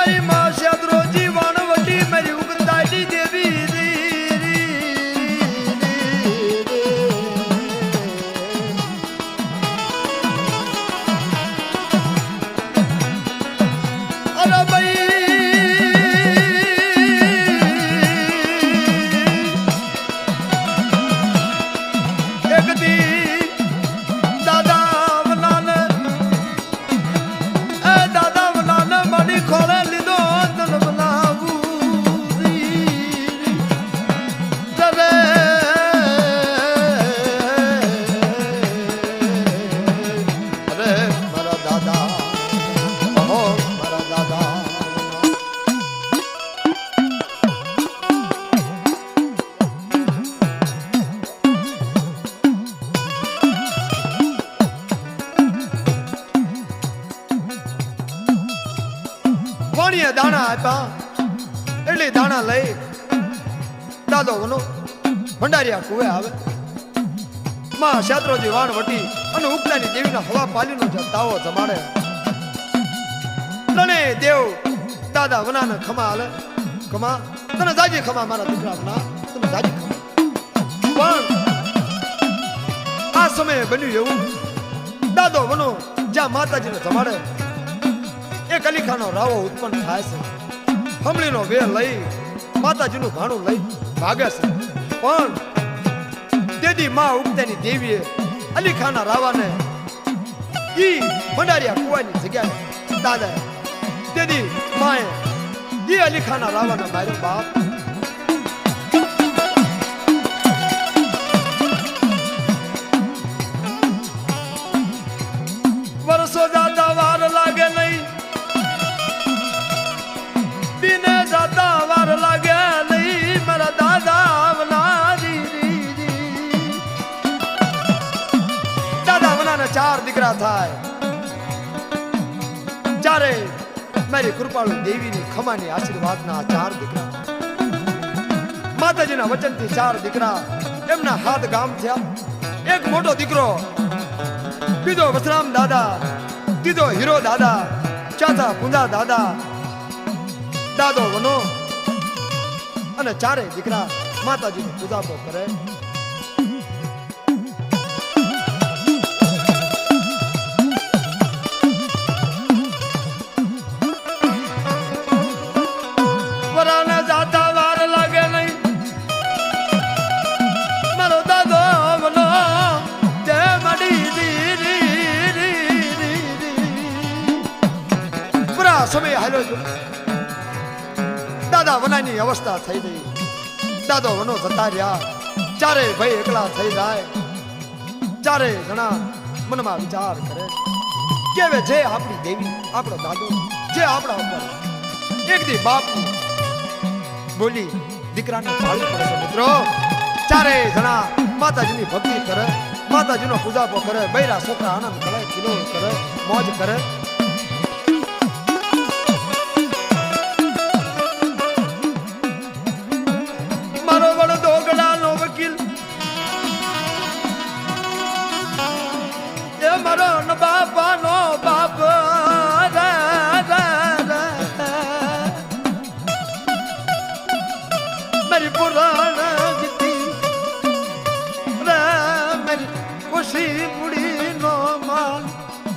મારી માં શેત્રોજી વાણવટી મારી ઉગતાડી દેવી અરે ભાઈ એક દી દાદા વનાને મારી ખોળે લીધો તન બનાવું રે અરે મારા દાદા ઓહો મારા દાદા વાણીએ દાણા આપ્યા એટલે દાણા લઈ દાદો વનો ભંડારિયા કુવે આવે માં શેત્રોજી વાણ વટી અને ઉગતાની દેવીના હવા પાલીનો તાવો જમાડે તને દેવ દાદા વનાને ખમા હાલે ખમા તને જાજી ખમા મારા દીકરા વના તને જાજી ખમા પણ આ સમયે બન્યું એવું દાદો વનો જ્યાં માતાજીને જમાડે એક અલીખાનો રાવો ઉત્પન્ન થાય છે હમલીનો વેર લઈ માતાજીનું ભાણું લઈ ભાગે છે પણ તેથી માં ઉગતાની દેવીએ અલીખાના રાવાને ઈ ભંડારિયા કુવાની જગ્યાએ દાદા તેથી માએ ઈ અલીખાના રાવાને માર્યો બાપ વર્ષો જાતા વાર લાગે નહીં દિને જાતા વાર લાગે નહીં મારા દાદા દાદા વનાને 4 દીકરા થાય ચારે મારી કૃપાળુ દેવીની ખમાની આશીર્વાદના 4 દીકરા માતાજીના વચનથી 4 દીકરા એમના હાથ ગામ થયા એક મોટો દીકરો બીજો વસરામ દાદા ત્રીજો હીરો દાદા ચોથા પુંજા દાદા દાદો વનો અને 4 દીકરા માતાજીની પૂજા કરે વરાને જાતા વાર લાગે નહીં મારો દાદો વનો તે મડી પૂરા સમય હાલ્યો દાદા વનાની અવસ્થા થઈ ગઈ દાદો વનો જતા રહ્યા 4 ભાઈ એકલા થઈ જાય 4 જણા મનમાં વિચાર કરે કે હવે જે આપણી દેવી આપણો દાદો જે આપણા ઉપર એક દી બાપ બોલી દીકરાને પાળી પડે છે મિત્રો 4 જણા માતાજીની ભક્તિ કરે માતાજીનો પૂજાપો કરે બૈરા છોકરા આનંદ કરે કિલો કરે મોજ કરે મરણ બાપાનો બાપ મારી પુરાણ જીતી મારી ખુશી મુડી નો માન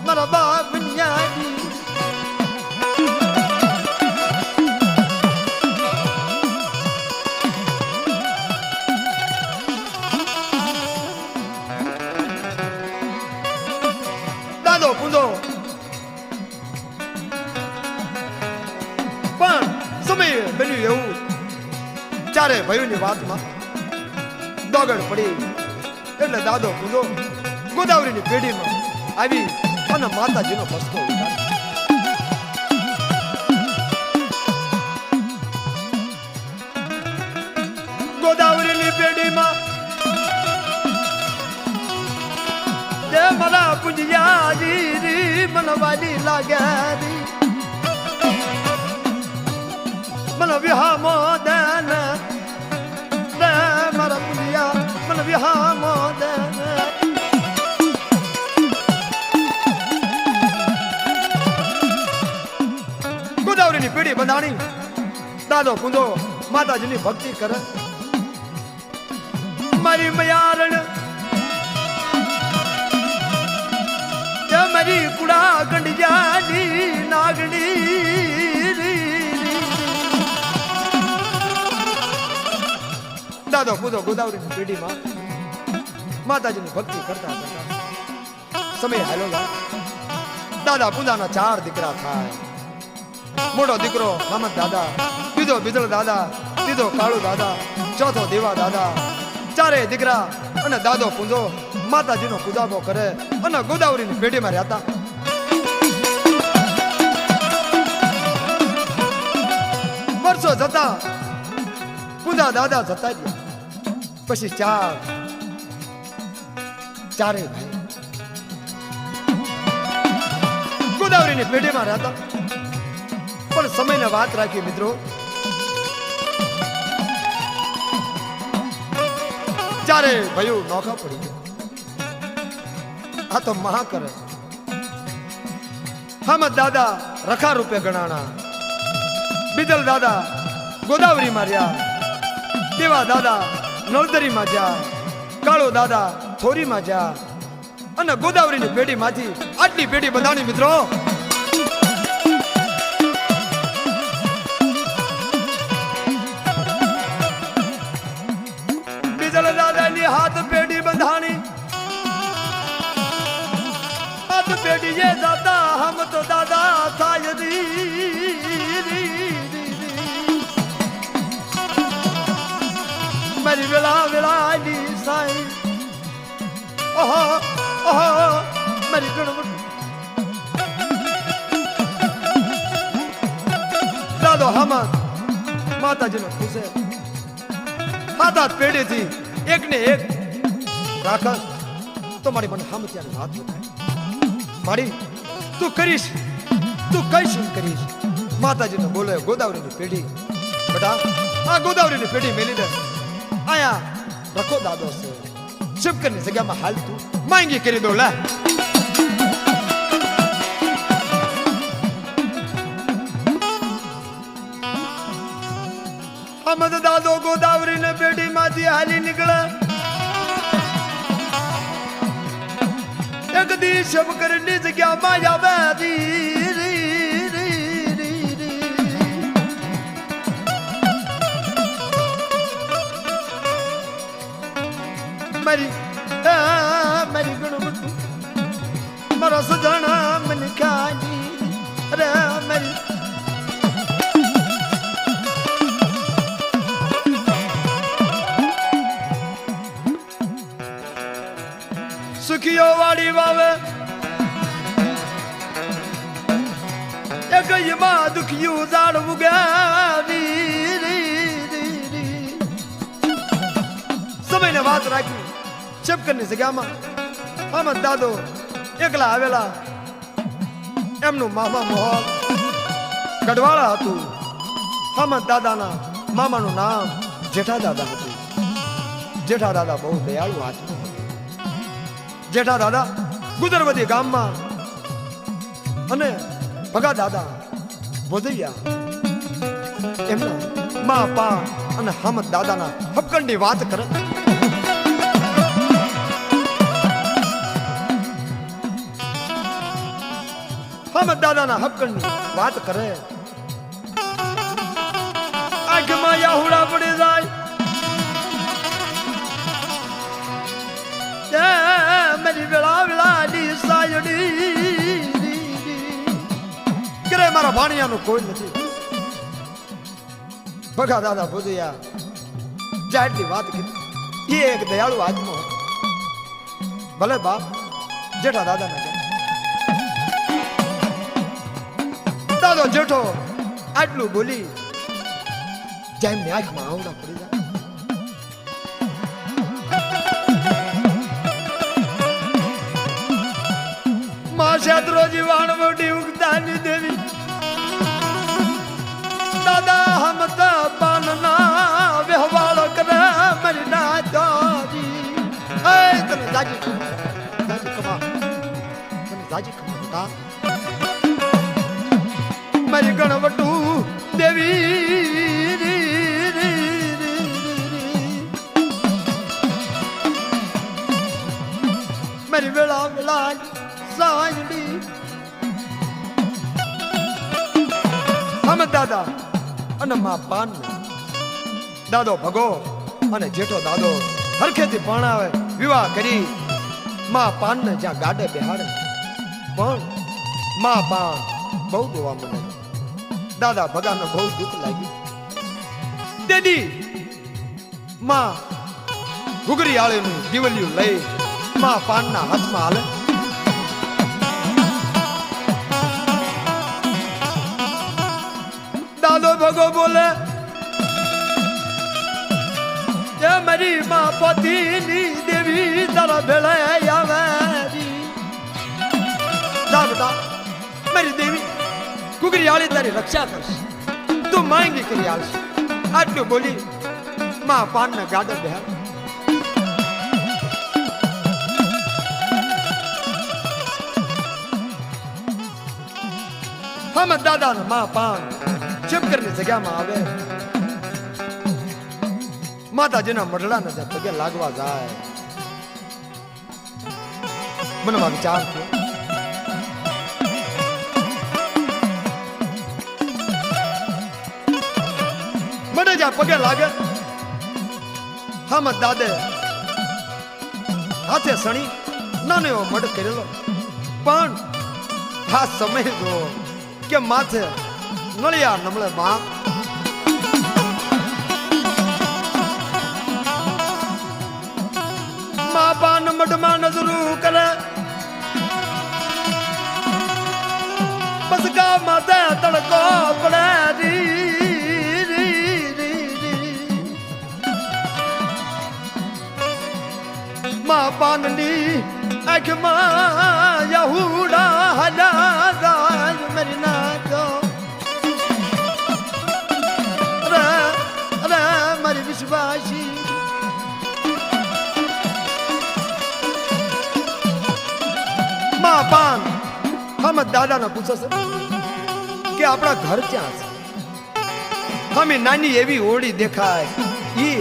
મારા બાપ ન્યાજી પૂંજો પણ સમય બન્યું એવું 4 ભાઈઓની વાતમાં દોગડ પડી એટલે દાદો પૂંજો ગોદાવરીની પેઢીમાં આવી અને માતાજીનો ભસ્કો ઉતાર્યો ગોદાવરીની પેઢીમાં મારા પૂજ્યાજી મનવાલી લાગ્યા मन विहामो देन मारा पुलिया मन विहामो देन गोदावरी પીડી બંધાણી દાદો પૂંજો માતાજીની ભક્તિ કરે મારી મયારણ મારી કુડા ગંડિયાની નાગણી દાદો પૂંજો ગોદાવરીની પેઢીમાં માતાજીની ભક્તિ કરતા કરતા સમય હાલો દાદા પૂંજાના 4 દીકરા થાય મોટો દીકરો મામદ દાદા બીજો બીજળ દાદા ત્રીજો કાળુ દાદા ચોથો દેવા દાદા 4 દીકરા અને દાદો પૂંજો માતાજીનો પૂજાબો કરે અને ગોદાવરીની પેઢીમાં રહેતા વર્ષો જતા પૂંજા દાદા જતા ગયા પછી 4 ભાઈ ગોદાવરીની પેઢીમાં રહેતા પણ સમયને વાત રાખી મિત્રો ચારે ભાઈઓ નોખા પડી ગયા આ તો મહા કરે હામદ દાદા રખા રૂપે ગણાણા બીજલ દાદા ગોદાવરી માં રહ્યા દેવા દાદા નળદરી માં જ્યા કાળો દાદા થોરી માં જ્યા અને ગોદાવરીની પેઢી માંથી આટલી પેઢી બંધાણી મિત્રો બીજલ દાદાની હાથ પેઢી બંધાણી હાથ પેઢી જે દાદા હમ તો દાદા થાય મારી વેલા વેલાની સાઈ ઓહો ઓહો મારી ગણવટ દાદો હમદ માતાજીનો ખુશે હાથ પેઢીથી એક ને એક રાખ તો મારી મને હમ ત્યારે વાત થાય મારી તું કરીશ તું કઈશ કરીશ માતાજીને બોલે ગોદાવરીની પેઢી બેટા આ ગોદાવરીની પેઢી મેલી દે આયા રખો દાદો છે શિવકરની જગ્યામાં હાલ તું માંગી કરી દો લે અમદ દાદો ગોદાવરીને પેઢીમાંથી હાલી નીકળે એક દી શિવકરની જગ્યામાં આવે મારી મારી ગણવટ મારા સજણા મને ખાલી અરે મારી સુખીઓ વાડી વાવે એક માં દુખિયું ઝાડ ઉગાવી સમયને વાત રાખી શિવકરની જગ્યામાં અમદ દાદો એકલા આવેલા એમનું મામા મોહન ગઢવાળા હતું અમદ દાદાના મામાનું નામ જેઠા દાદા હતું જેઠા દાદા બહુ દયાળુ હતું જેઠા દાદા ગુદરવદી ગામમાં અને ભગા દાદા બોધૈયા એમના મા પા અને હમદ દાદાના હપકંડની વાત કરે હમદ દાદાના હપકંડની વાત કરે આંખમાં યાહુડા પડી જાય મારી વેળા વેળાની સાયડી કરે મારા ભાણિયાનું કોઈ નથી ભગા દાદા બોધૈયા જાટલી વાત કીધી એ એક દયાળુ આત્મો ભલે બાપ જેઠા દાદા ને દાદો જેઠો આટલું બોલી જેમની આંખમાં આવડા પડી જાય શેત્રોજી વાણવટી ઉગતાની દેવી દાદા હમતા પાનના વ્યવહાર કરે મરી ના જોજી એ તને જાજી કમા તને જાજી કમા મરી ગણવટું હમે દાદા અને માં પાન દાદો ભગો અને જેઠો દાદો હરખેથી પરણાવે વિવાહ કરી માં પાન ને જ્યાં ગાડે બેહાડે પણ માં પાન બહુ રોવા મને દાદા ભગાને બહુ દુઃખ લાગ્યું દેદી માં ઘુઘરી આળેનું દીવલિયું લઈ માં પાનના હાથમાં હાલે દાદો ભગો બોલે જે મારી માં પતિની દેવી તારા ભેળે આવે જા બેટા મારી દેવી ઘુઘરી આળી તારી રક્ષા કરશે તું માંગી કરી આવશે આટલું બોલી માં પાનના ગાડે બેહાડ હમ દાદા ને માં પાન ચમકરની જગ્યામાં આવે માતાજીના મઢડાને જ્યાં પગે લાગવા જાય મનમાં વિચાર થયો મને જ્યાં પગે લાગે હમ દાદે હાથે સણી નાનો એવો મઢ કરેલો પણ આ સમય જો કે માથે નળિયા નમળે માં પાન મઢમાં નજરું કરે બસ ગા માથે તડકો પડે માં પાનની આંખમાં યહુડા હલા જાય મરી નાખો અરે મારી વિશ્વાસી માં પાન હમ દાદાને પૂછે છે કે આપણા ઘર ક્યાં છે હમે નાની એવી ઓરડી દેખાય ઈ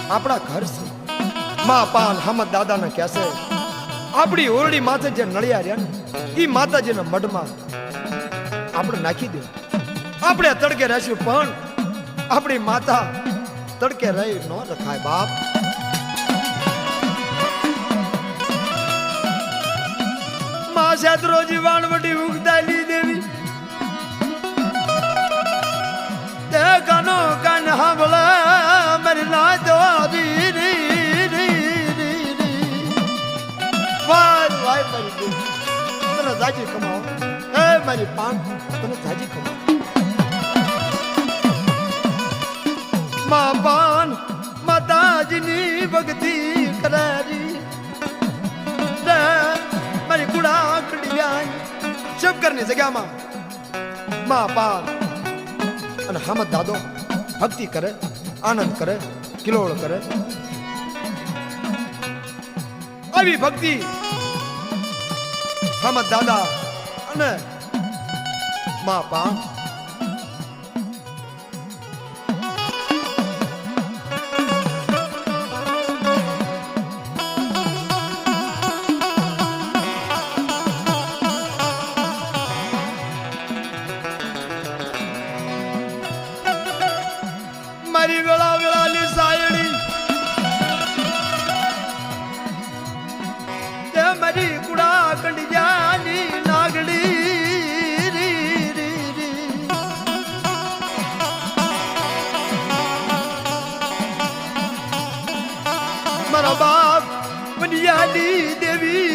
આપણા ઘર છે માં પાન હમ દાદાને કહેશે આપણી ઓરડી માથે જે નળિયા રહ્યા ને ઈ માતાજીના મઢમાં આપણે નાખી દે આપણે તડકે રહેશું પણ આપણી માતા તડકે રહી ન રખાય બાપ શેત્રો જીવાણ વટી ઉગદાલી દેવી તે કાનો કાન હાંભળા મારી ના દોરી વાય વાય મારી દેવી તને જાજી કમાઓ હે મારી પાન તને જાજી કમાઓ માં પાન માતાજીની ભક્તિ કરારી મારી ગુડા કડિયાન શંકરની જગ્યામાં માં પાન અને હમદ દાદો ભક્તિ કરે આનંદ કરે કિલોળ કરે આવી ભક્તિ હમદ દાદા અને માં પાન મારી વેળા વેળાની સાયડી તે મારી કુડા કંડિયાની નાગડી મારા બાપ બનિયાની દેવી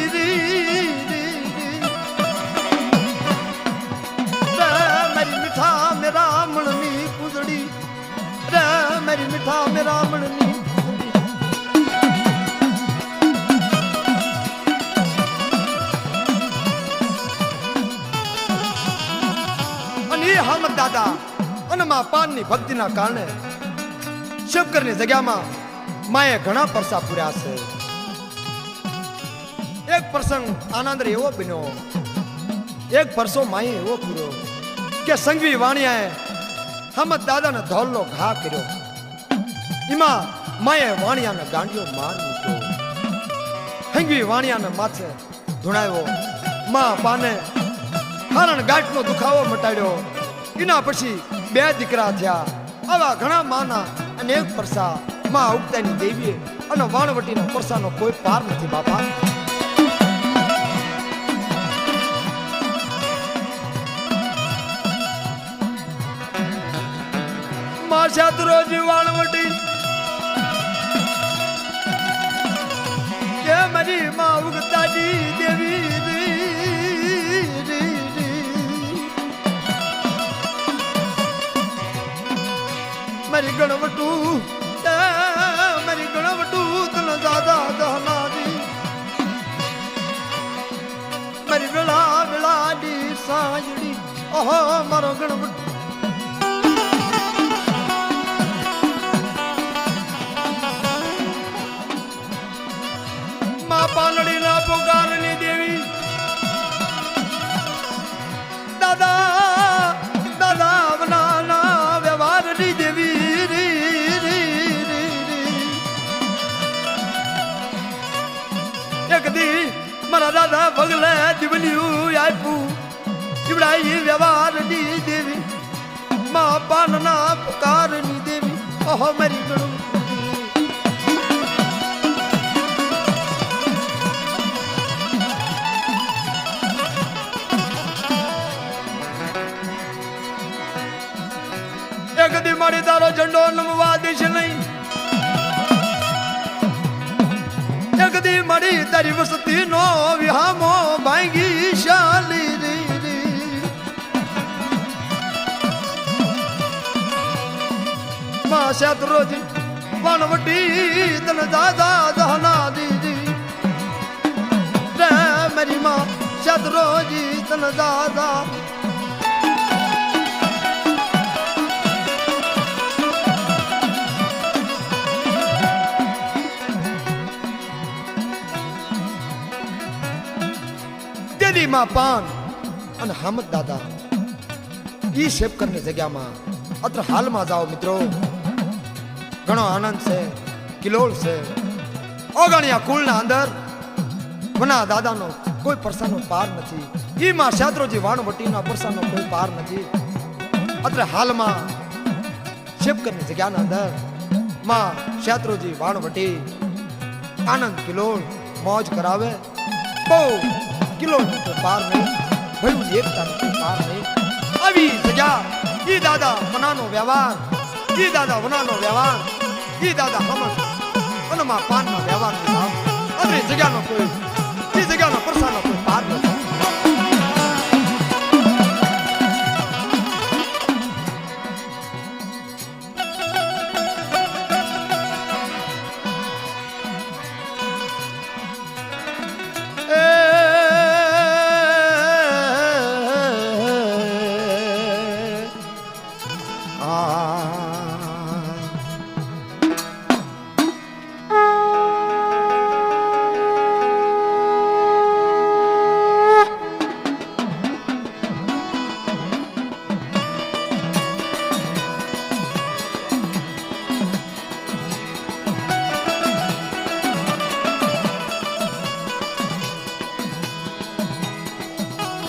મારી મીઠા મેરા મણની કુદડી मेरी मिठा मेरा मणनी અને હમ દાદા અને માં પાનની ભક્તિના કારણે શંકરની જગ્યામાં માએ ઘણા પરસા પૂર્યા છે એક પ્રસંગ આનંદ એવો બન્યો એક પરસો માએ એવો પૂર્યો કે સંગવી વાણિયાએ હમદ દાદાને ધોલનો ઘા કર્યો એમાં માએ વાણિયાને ગાંડિયો માર મૂક્યો હંગવી વાણિયાને માથે ધુણાવ્યો માં પાને હરણ ગાંઠનો દુખાવો મટાડ્યો એના પછી 2 દીકરા થયા. આવા ઘણા માના અનેક પરસા માં ઉગતાની દેવીએ અને વાણવટીના પરસાનો કોઈ પાર નથી બાપા. માં શાસ્ત્રોજી વાણવટી કે મારી માં ઉગતાની દેવી મારી ગણવટું તન દાદા દહનારી મારી વેળા વેળાની સાંજડી ઓહો મારો ગણવટ માં પાલડી ના પુકારની દેવી દાદા દાદા વનાના વ્યવહારની દેવી એક દી મારા દાદા પગલે દીવલિયું આપ્યું જીવડાઈ વ્યવહારની દેવી માં પાનના પુકારની દેવી ઓહો મારી ગણું એક દી મારી તારો ઝંડો નમવા દેશે નહીં એક દી મારી તારી વસતી નો વિહામો ભાંગી શાલી રી માં શાસ્ત્રોજી વાણવટી તન દાદા દહના દીદી રે મારી માં શાસ્ત્રોજી તન દાદા માં પાન અને હામદ દાદા ઈ શેપ કરની જગ્યામાં અત્ર હાલમાં જાઓ મિત્રો ઘણો આનંદ છે કિલોલ છે ઓગણિયા કુલના અંદર વના દાદાનો કોઈ પરસાનો પાર નથી ઈ માં શાસ્ત્રોજી વાણવટીના પરસાનો કોઈ પાર નથી અત્ર હાલમાં શેપ કરની જગ્યાના અંદર માં શાસ્ત્રોજી વાણવટી આનંદ કિલોલ મોજ કરાવે બહુ કિલોમીટર પાર નહીં ભયું એકતા પાર નહીં આવી જગ્યા ઈ દાદા વનાનો વ્યવહાર ઈ દાદા વનાનો વ્યવહાર ઈ દાદા હમણ અનમાં પાનનો વ્યવહાર અને જગ્યાનો કોઈ ઈ જગ્યાનો પરસાનો કોઈ પાર નથી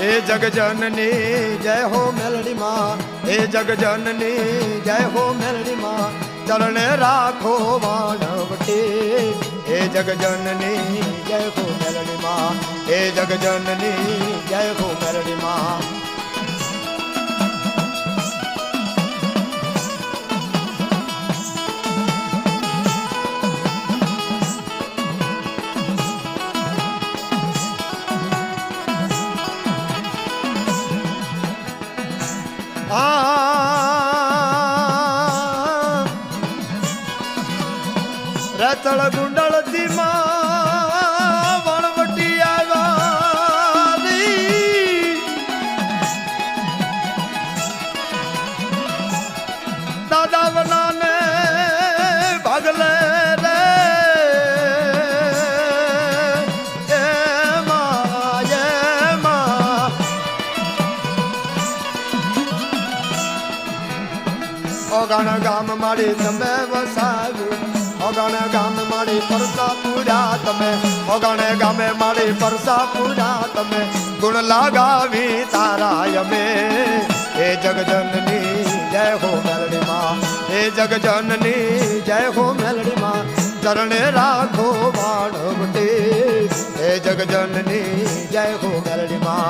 हे जगजननी जय हो मेलडी माँ हे जगजननी जय हो मेलडी माँ चरण राखो वाणवटी हे जगजननी जय हो मेलडी माँ हे जगजननी जय हो मेलडी माँ રતળ ગુંડળ ધીમા વણવટી આવ્યા દાદા વનાને ભાગલે રે ઓગણ ગામ મારી તમે વસાવ્યું ઓગણ ગામ મારી પરસા પૂરા તમે ઓગણ ગામે મારી પરસા પૂરા તમે ગુણ લગાવી તારા અમે હે જગજન जग जननी जय हो मेलड़ी माँ चरणे राखो बाणवटे हे जग जननी जय हो मेलड़ी माँ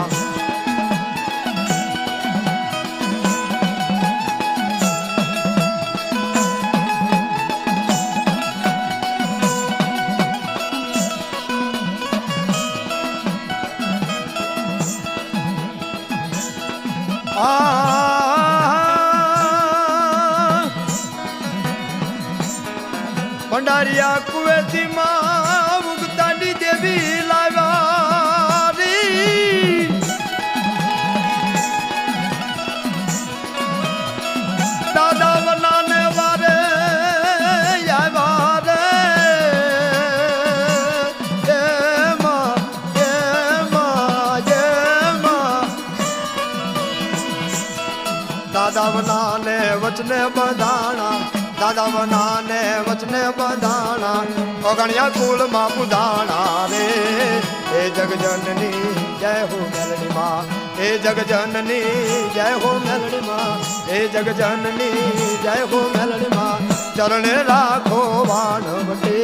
भंडारिया कुएती माँ उगतानी देवी लावारी दादा बनाने वाले यावारे ये माँ दादा बनाने वचने बंधाना दादा बनाने वचने बंधाना ओगणिया कुल माँ बुधाना रे हे जग जननी जय हो मेलड़ी माँ हे जग जननी जय हो मेलड़ी माँ हे जग जननी जय हो मेलड़ी माँ चरणे राखो बाणवटे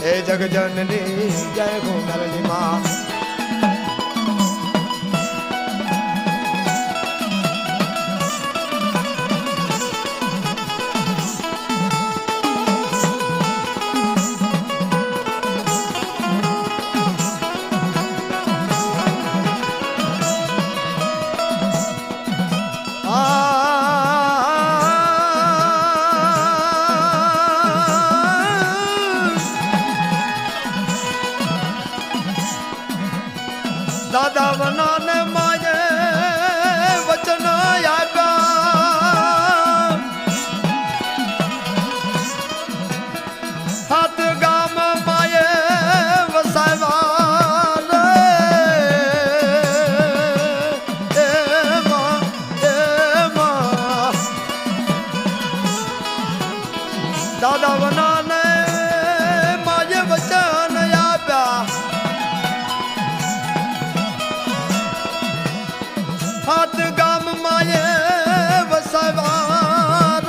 हे जग जननी जय हो मेलड़ी माँ दादा बनाने माये वचन आगा हाथ गाम माये वसावा दादा बनाने माये वचन आगा हाथ गाम माये वसवार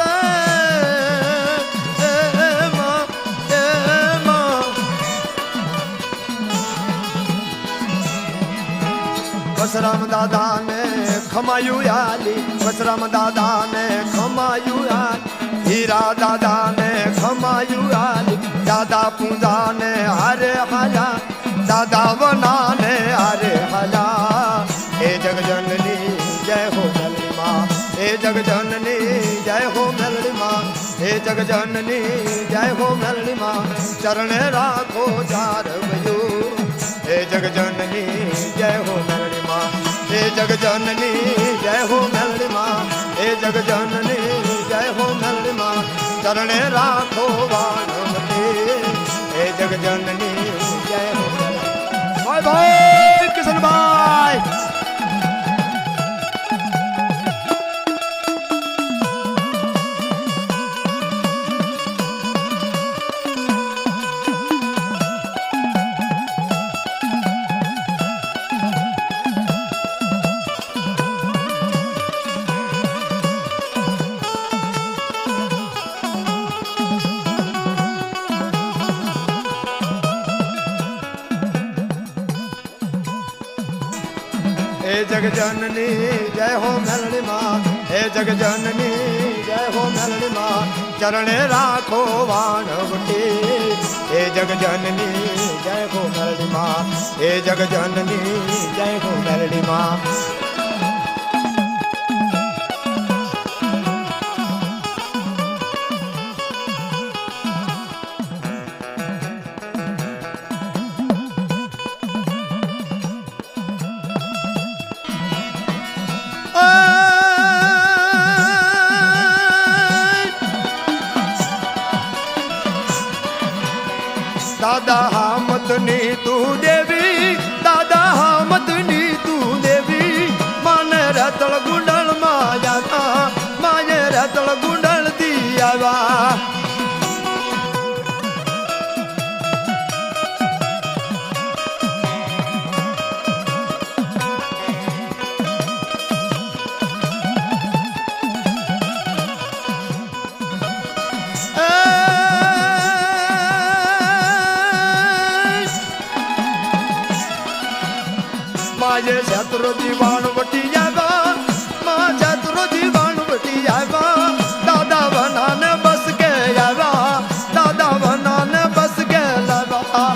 वसराम दादा ने खमायू आली वसराम दादा ने खमायू आली हीरा दादा ने खमायू आली दादा पूजा ने हरे हला दादा बना ने हरे हला हे जग जननी जय हो मेलड़ी माँ हे जग जननी जय हो मेलड़ी माँ हे जग जननी जय हो मेलड़ी माँ चरणे राखो चार बजू हे जग जननी जय हो मेलड़ी माँ हे जग जननी जय हो मेलड़ी माँ हे जग जननी जय हो मेलड़ी माँ चरणे राखो बाणवटे हे जग जननी जय हो भाई भाई किशन भाई हे जग जननी जय हो मेलड़ी माँ हे जग जननी जय हो मेलड़ी माँ चरणे राखो बाणवटे हे जग जननी जय हो मेलड़ी माँ हे जग जननी जय हो मेलड़ी माँ दादा हामतनी तू देवी दादा हामतनी तू देवी माने रतल गुंडल माया माये रतल गुंडल दियावा ચતુરો જીવાણ વટી આવ્યા માં ચતુરો જીવાણ વટી આવ્યા દાદા વનાને બસ કે આવ્યા દાદા વનાને બસ કે લાવ્યા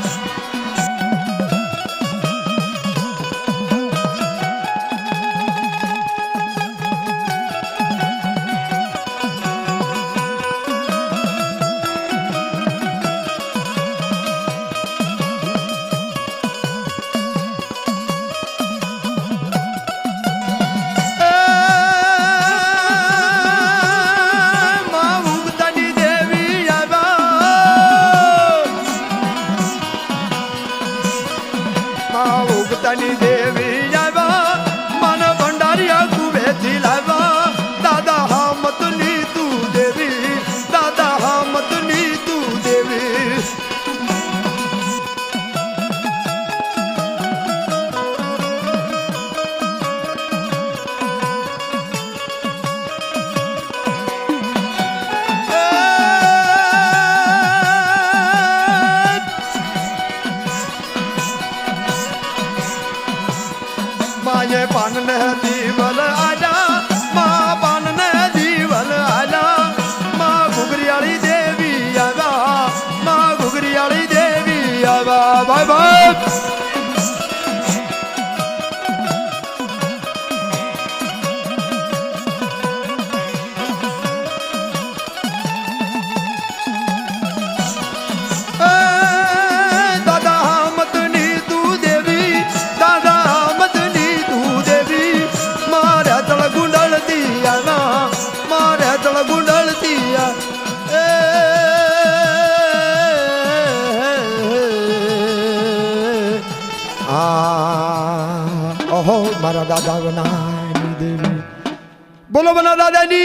ઉગતાની દેવી આવ્યા મન ભંડારિયા કુવેથી લાવ્યા દાદા હામતની તું દેવી દાદા હામતની તું દેવી माये पान ने दीवल आजा माँ पान ने दीवल आजा माँ घुघरियाली देवी आवा माँ घुघरियाली देवी आवा बाय बाय ओहो मारा दादा वनानी देवी बोलो बना दादा जी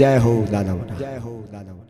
जय हो दादा वना जय हो दादा वना